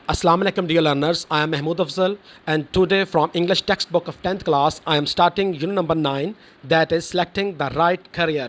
Assalamu alaikum dear learners, I am Mahmood Afzal and today from English textbook of 10th class I am starting unit number 9, that is selecting the right career.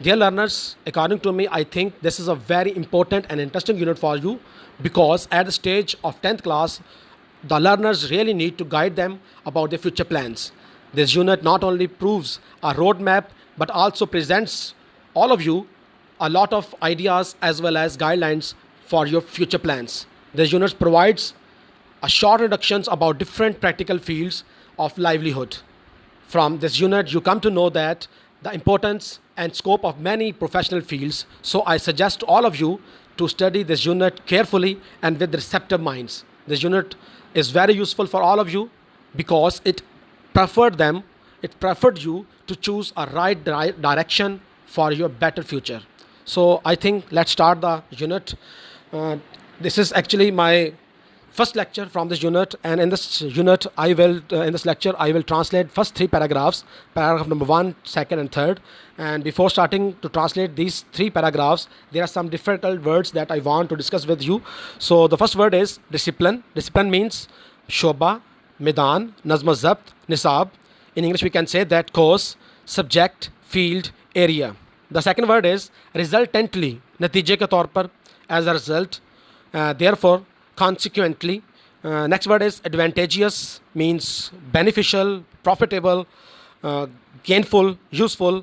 Dear learners, according to me I think this is a very important and interesting unit for you because at the stage of 10th class the learners really need to guide them about their future plans. This unit not only proves a roadmap but also presents all of you a lot of ideas as well as guidelines for your future plans. This unit provides a short introductions about different practical fields of livelihood. From this unit, you come to know that the importance and scope of many professional fields. So I suggest all of you to study this unit carefully and with receptive minds. This unit is very useful for all of you because it preferred you to choose a right direction for your better future. So I think let's start the unit. This is actually my first lecture from this unit, and in this unit in this lecture I will translate first three paragraphs, paragraph number 1, 2nd and 3rd. And before starting to translate these three paragraphs, there are some difficult words that I want to discuss with you. So the first word is discipline. Discipline means shoba, medan, nazm zabt, nisab. In English we can say that course, subject, field, area. The second word is resultantly, natije ke taur par, as a result, therefore, consequently. Next word is advantageous, means beneficial, profitable, gainful, useful,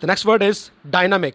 The next word is dynamic.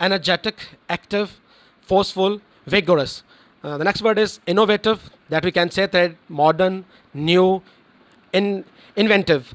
energetic, active, forceful, vigorous. The next word is innovative, that we can say that modern, new, inventive,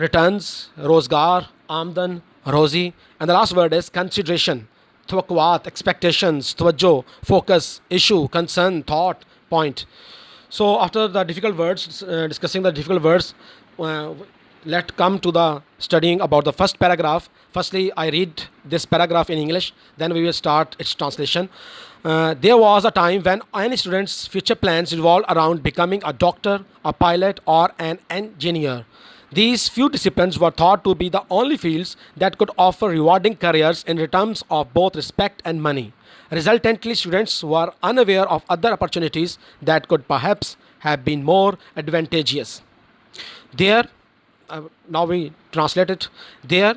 returns, rozgar, amdan, rozi. And the last word is consideration, tawakkuat, expectations, tawajjo, focus, issue, concern, thought, point. So after the difficult words, discussing the difficult words, let's come to the studying about the first paragraph. Firstly, I read this paragraph in English, then we will start its translation. There was a time when any student's future plans revolved around becoming a doctor, a pilot, or an engineer. These few disciplines were thought to be the only fields that could offer rewarding careers in terms of both respect and money. Resultantly, students were unaware of other opportunities that could perhaps have been more advantageous. There, now we translate it. There,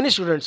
any students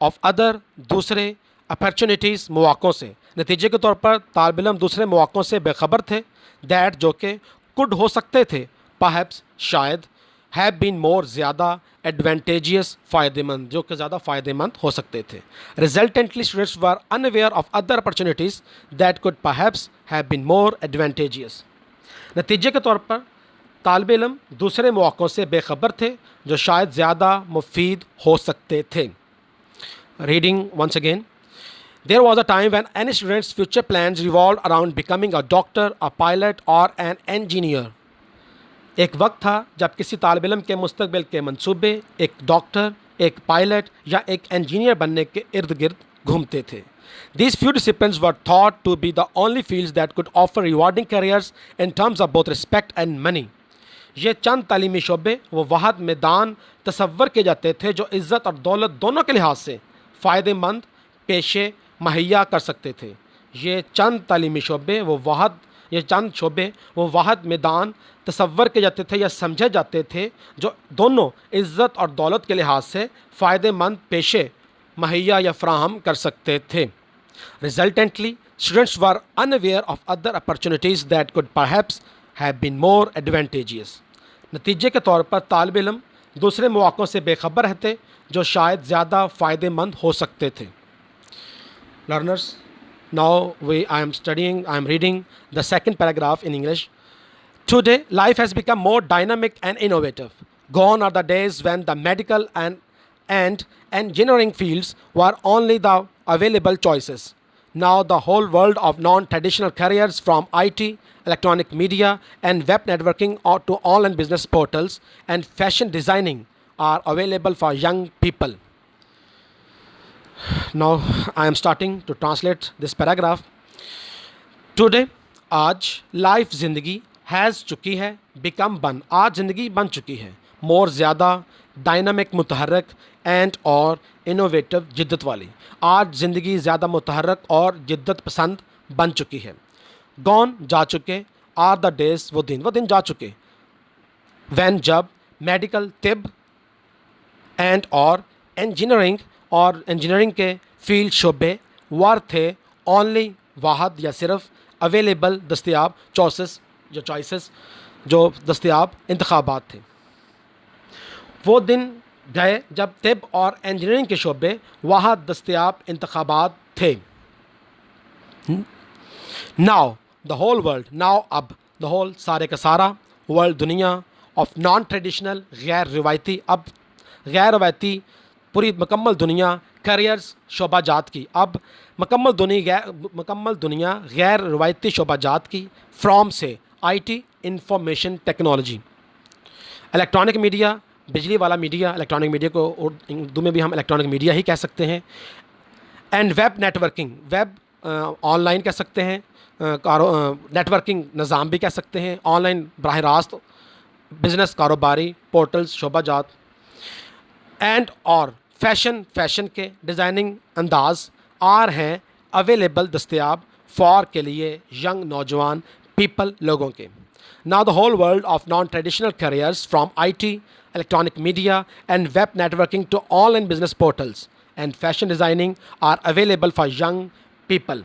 of other دوسرے opportunities مواقعوں سے. نتیجے کے طور پر طالب علم دوسرے مواقعوں سے بے خبر تھے دیٹ جو کہ کڈ ہو سکتے تھے پرہیپس شاید ہیو بین مور زیادہ ایڈوانٹیجیس فائدہ مند جو کہ زیادہ فائدہ مند ہو سکتے تھے. Resultantly students were unaware of other opportunities that could perhaps have been more advantageous. نتیجے کے طور پر طالب علم دوسرے مواقعوں سے بے خبر تھے جو شاید زیادہ مفید ہو سکتے تھے. Reading once again. There was a time when any student's future plans revolved around becoming a doctor, a pilot or an engineer. ایک وقت تھا جب کسی طالب علم کے مستقبل کے منصوبے ایک ڈاکٹر، ایک پائلٹ یا ایک انجینئر بننے کے ارد گرد گھومتے تھے. These few disciplines were thought to be the only fields that could offer rewarding careers in terms of both respect and money. یہ چند تعلیمی شعبے وہ واحد میدان تصور کیے جاتے تھے جو عزت اور دولت دونوں کے لحاظ سے فائدہ مند پیشے مہیا کر سکتے تھے. یہ چند شعبے وہ واحد میدان تصور کیے جاتے تھے یا سمجھے جاتے تھے جو دونوں عزت اور دولت کے لحاظ سے فائدہ مند پیشے مہیا یا فراہم کر سکتے تھے. Resultantly, students were unaware of other opportunities that could perhaps have been more advantageous. نتیجے کے طور پر طالب علم دوسرے مواقعوں سے بے خبر رہتے جو شاید زیادہ فائدہ مند ہو سکتے تھے. Learners, now I am reading the second paragraph in English. Today, life has become more dynamic and innovative. Gone are the days when the medical and engineering fields were only the available choices. Now the whole world of non-traditional careers from IT, electronic media and web networking to online business portals and fashion designing are available for young people. Now I am starting to translate this paragraph. Today, آج life زندگی has چکی ہے become آج زندگی بن چکی ہے more زیادہ dynamic متحرک اینڈ اور انوویٹو جدت والی. آج زندگی زیادہ متحرک اور جدت پسند بن چکی ہے. گون جا چکے آر دا ڈیز وہ دن جا چکے. وین جب میڈیکل طب اینڈ اور انجینئرنگ کے فیلڈ شعبے ور تھے اونلی واحد یا صرف اویلیبل دستیاب چوائسز جو دستیاب انتخابات تھے. وہ دن گئے جب طب اور انجینئرنگ کے شعبے واحد دستیاب انتخابات تھے. ناؤ دا ہول ورلڈ اب دا ہول سارے کا سارا ورلڈ دنیا آف نان ٹریڈیشنل اب غیر روایتی پوری مکمل دنیا کیریئرز شعبہ جات کی اب مکمل دنیا غیر روایتی شعبہ جات کی فرام سے I T information technology electronic media بجلی والا میڈیا الیکٹرانک میڈیا کو اردو میں بھی ہم الیکٹرانک میڈیا ہی کہہ سکتے ہیں and web networking web online کہہ سکتے ہیں نیٹورکنگ نظام بھی کہہ سکتے ہیں آن لائن براہ راست بزنس کاروباری پورٹلز شعبہ جات اینڈ اور فیشن کے ڈیزائننگ انداز ہیں اویلیبل دستیاب فار کے لیے ینگ نوجوان پیپل لوگوں کے. Now the whole world of non-traditional careers from IT, electronic media and web networking to online business portals and fashion designing are available for young people.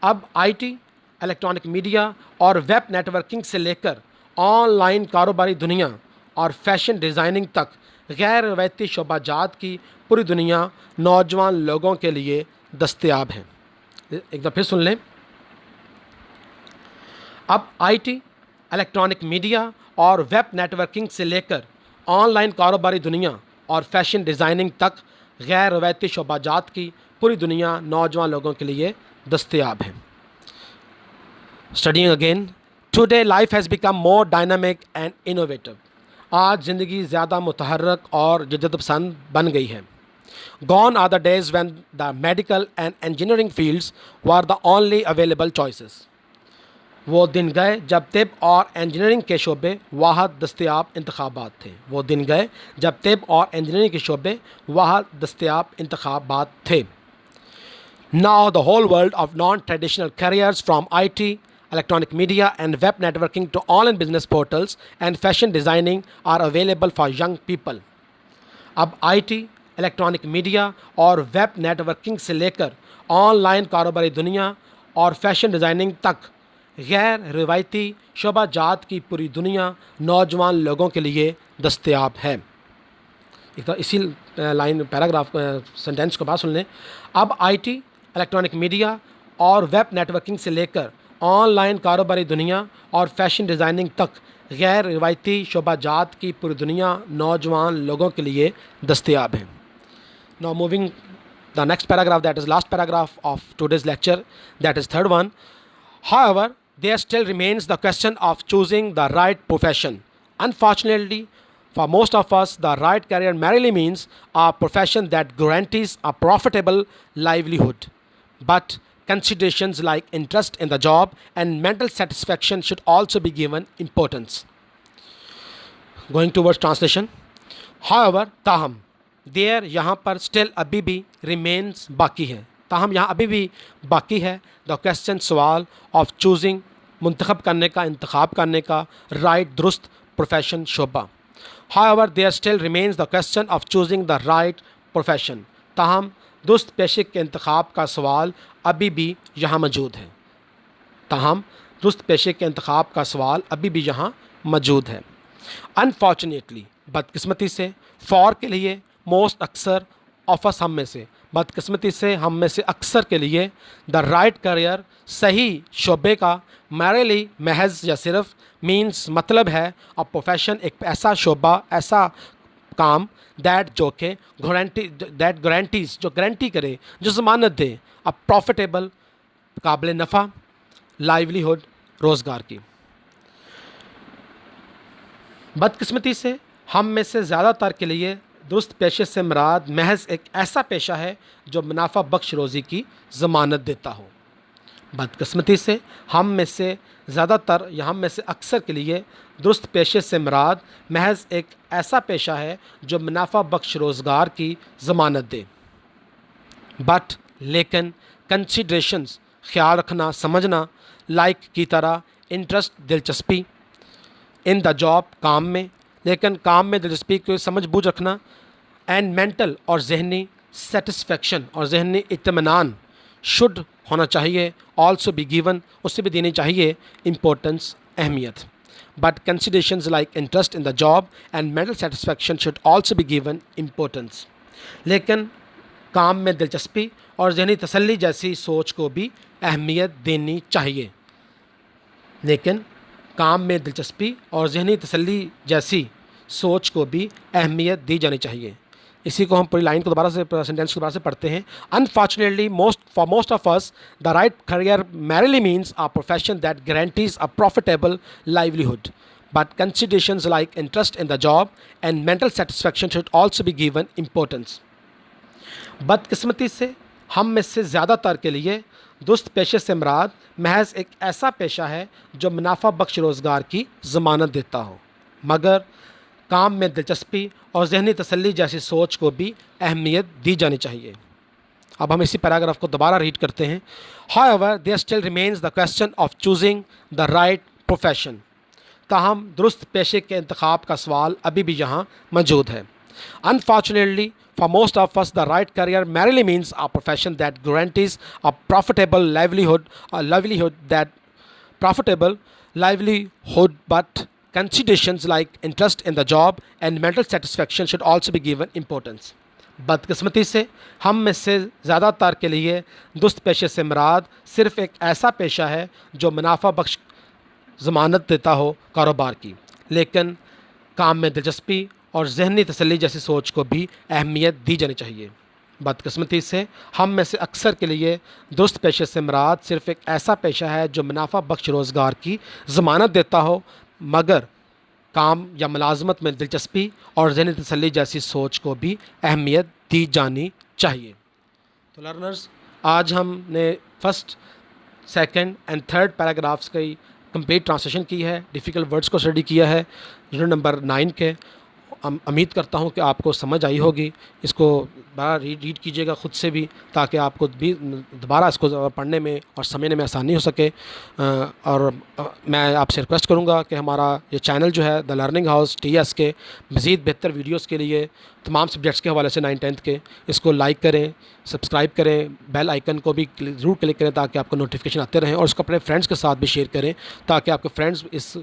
اب IT, electronic media اور web networking سے لے کر on line کاروباری دنیا اور fashion designing تک غیر روایتی شعبہ جات کی پوری دنیا نوجوان لوگوں کے لیے دستیاب ہیں. ایک دفعہ پھر سن لیں. اب IT, الیکٹرانک میڈیا اور ویب نیٹورکنگ سے لے کر آن لائن کاروباری دنیا اور فیشن ڈیزائننگ تک غیر روایتی شعبہ جات کی پوری دنیا نوجوان لوگوں کے لیے دستیاب ہیں. Studying again. Today life has become more dynamic and innovative. آج زندگی زیادہ متحرک اور جدت پسند بن گئی ہے. Gone are the days when the medical and engineering fields were the only available choices. وہ دن گئے جب طب اور انجینئرنگ کے شعبے واحد دستیاب انتخابات تھے. وہ دن گئے جب طب اور انجینئرنگ کے شعبے واحد دستیاب انتخابات تھے. Now the whole world of non-traditional careers from IT, electronic media and web networking to online business portals and fashion designing are available for young people. اب IT, الیکٹرانک میڈیا اور ویب نیٹ ورکنگ سے لے کر on line کاروباری دنیا اور fashion designing تک غیر روایتی شعبہ جات کی پوری دنیا نوجوان لوگوں کے لیے دستیاب ہے. اسی لائن پیراگراف سینٹینس کو بات سن لیں. اب آئی ٹی، الیکٹرانک میڈیا اور ویب نیٹ ورکنگ سے لے کر آن لائن کاروباری دنیا اور فیشن ڈیزائننگ تک غیر روایتی شعبہ جات کی پوری دنیا نوجوان لوگوں کے لیے دستیاب ہے. Now moving the next paragraph, that is last paragraph of today's lecture, that is third one. However, there still remains the question of choosing the right profession. Unfortunately, for most of us, the right career merely means a profession that guarantees a profitable livelihood. But considerations like interest in the job and mental satisfaction should also be given importance. Going towards translation. However, تاہم دیر یہاں پر still ابھی بھی remains باقی ہے، تاہم یہاں ابھی بھی باقی ہے دا کویسچن سوال آف چوزنگ منتخب کرنے کا، انتخاب کرنے کا رائٹ درست پروفیشن شعبہ. however there still remains the question of choosing the right profession. تاہم درست پیشے کے انتخاب کا سوال ابھی بھی یہاں موجود ہے. تاہم درست پیشے کے انتخاب کا سوال ابھی بھی یہاں موجود ہے. انفارچونیٹلی بدقسمتی سے، فار کے لیے، موسٹ اکثر، آفس ہم میں سے، بدقسمتی سے ہم میں سے اکثر کے لیے، دا رائٹ کریئر صحیح شعبے کا، میرلی محض یا صرف، مینس مطلب ہے، اب پروفیشن ایک ایسا شعبہ، ایسا کام دیٹ جو کہ گارنٹیز جو گارنٹی کرے، جو ضمانت دے اب پروفیٹیبل قابل نفع لائیولیہڈ روزگار کی. بدقسمتی سے ہم میں سے زیادہ تر کے لیے درست پیشے سے مراد محض ایک ایسا پیشہ ہے جو منافع بخش روزی کی ضمانت دیتا ہو. بدقسمتی سے ہم میں سے زیادہ تر یا ہم میں سے اکثر کے لیے درست پیشے سے مراد محض ایک ایسا پیشہ ہے جو منافع بخش روزگار کی ضمانت دے. بٹ لیکن کنسیڈریشنز خیال رکھنا، سمجھنا، لائک کی طرح، انٹرسٹ دلچسپی، ان دا جاب کام میں، لیکن کام میں دلچسپی کو سمجھ بوجھ رکھنا، اینڈ مینٹل اور ذہنی سیٹسفیکشن اور ذہنی اطمینان شڈ ہونا چاہیے، آلسو بی گیون اس سے بھی دینی چاہیے امپورٹنس، اہمیت. But considerations like interest in the job and mental satisfaction should also be given importance. لیکن کام میں دلچسپی اور ذہنی تسلی جیسی سوچ کو بھی اہمیت دینی چاہیے. لیکن کام میں دلچسپی اور ذہنی تسلی جیسی سوچ کو بھی اہمیت دی جانی چاہیے. اسی کو ہم پوری لائن کو دوبارہ سے، سینٹینس کو دوبارہ سے پڑھتے ہیں. Unfortunately for most of us the right career merely means a profession that guarantees a profitable livelihood. But considerations like interest in the job and mental satisfaction should also be given importance. بدقسمتی سے ہم میں سے زیادہ تر کے لیے درست پیشے سے مراد محض ایک ایسا پیشہ ہے جو منافع بخش روزگار کی ضمانت دیتا ہو، مگر کام میں دلچسپی اور ذہنی تسلی جیسی سوچ کو بھی اہمیت دی جانی چاہیے. اب ہم اسی پیراگراف کو دوبارہ ریڈ کرتے ہیں. however there still remains the question of choosing the right profession. تاہم درست پیشے کے انتخاب کا سوال ابھی بھی یہاں موجود ہے. Unfortunately, for most of us, the right career merely means a profession that guarantees a profitable livelihood, but considerations like interest in the job and mental satisfaction should also be given importance. بدقسمتی سے ہم میں سے زیادہ تر کے لیے درست پیشے سے مراد صرف ایک ایسا پیشہ ہے جو منافع بخش ضمانت دیتا ہو کاروبار کی، لیکن کام میں دلچسپی اور ذہنی تسلی جیسی سوچ کو بھی اہمیت دی جانی چاہیے. بدقسمتی سے ہم میں سے اکثر کے لیے درست پیشے سے مراد صرف ایک ایسا پیشہ ہے جو منافع بخش روزگار کی ضمانت دیتا ہو، مگر کام یا ملازمت میں دلچسپی اور ذہنی تسلی جیسی سوچ کو بھی اہمیت دی جانی چاہیے. تو لرنرز، آج ہم نے first, second and third paragraphs کی کمپلیٹ ٹرانسلیشن کی ہے، ڈیفیکلٹ ورڈز کو اسٹڈی کیا ہے یونٹ نمبر 9 کے. امید کرتا ہوں کہ آپ کو سمجھ آئی ہوگی. اس کو دوبارہ ریڈ کیجیے گا خود سے بھی، تاکہ آپ کو بھی دوبارہ اس کو پڑھنے میں اور سمجھنے میں آسانی ہو سکے. اور میں آپ سے ریکویسٹ کروں گا کہ ہمارا یہ چینل جو ہے دا لرننگ ہاؤس TS کے مزید بہتر ویڈیوز کے لیے تمام سبجیکٹس کے حوالے سے 9th 10th کے. اس کو لائک کریں, سبسکرائب کریں, بیل آئیکن کو بھی ضرور کلک کریں تاکہ آپ کو نوٹیفیکیشن آتے رہیں, اور اس کو اپنے فرینڈس کے ساتھ بھی شیئر کریں تاکہ آپ کے فرینڈس اس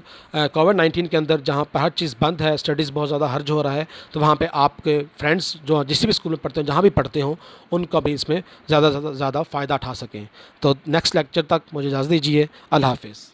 کووڈ-19 کے اندر جہاں پہ ہر چیز بند ہے, اسٹڈیز بہت زیادہ حرج ہو رہا ہے, تو وہاں پہ آپ کے فرینڈس جو جس بھی اسکول میں پڑھتے ہیں, جہاں بھی پڑھتے ہوں, ان کا بھی اس میں زیادہ فائدہ اٹھا سکیں. تو نیکسٹ لیکچر تک مجھے اجازت دیجیے. اللہ حافظ.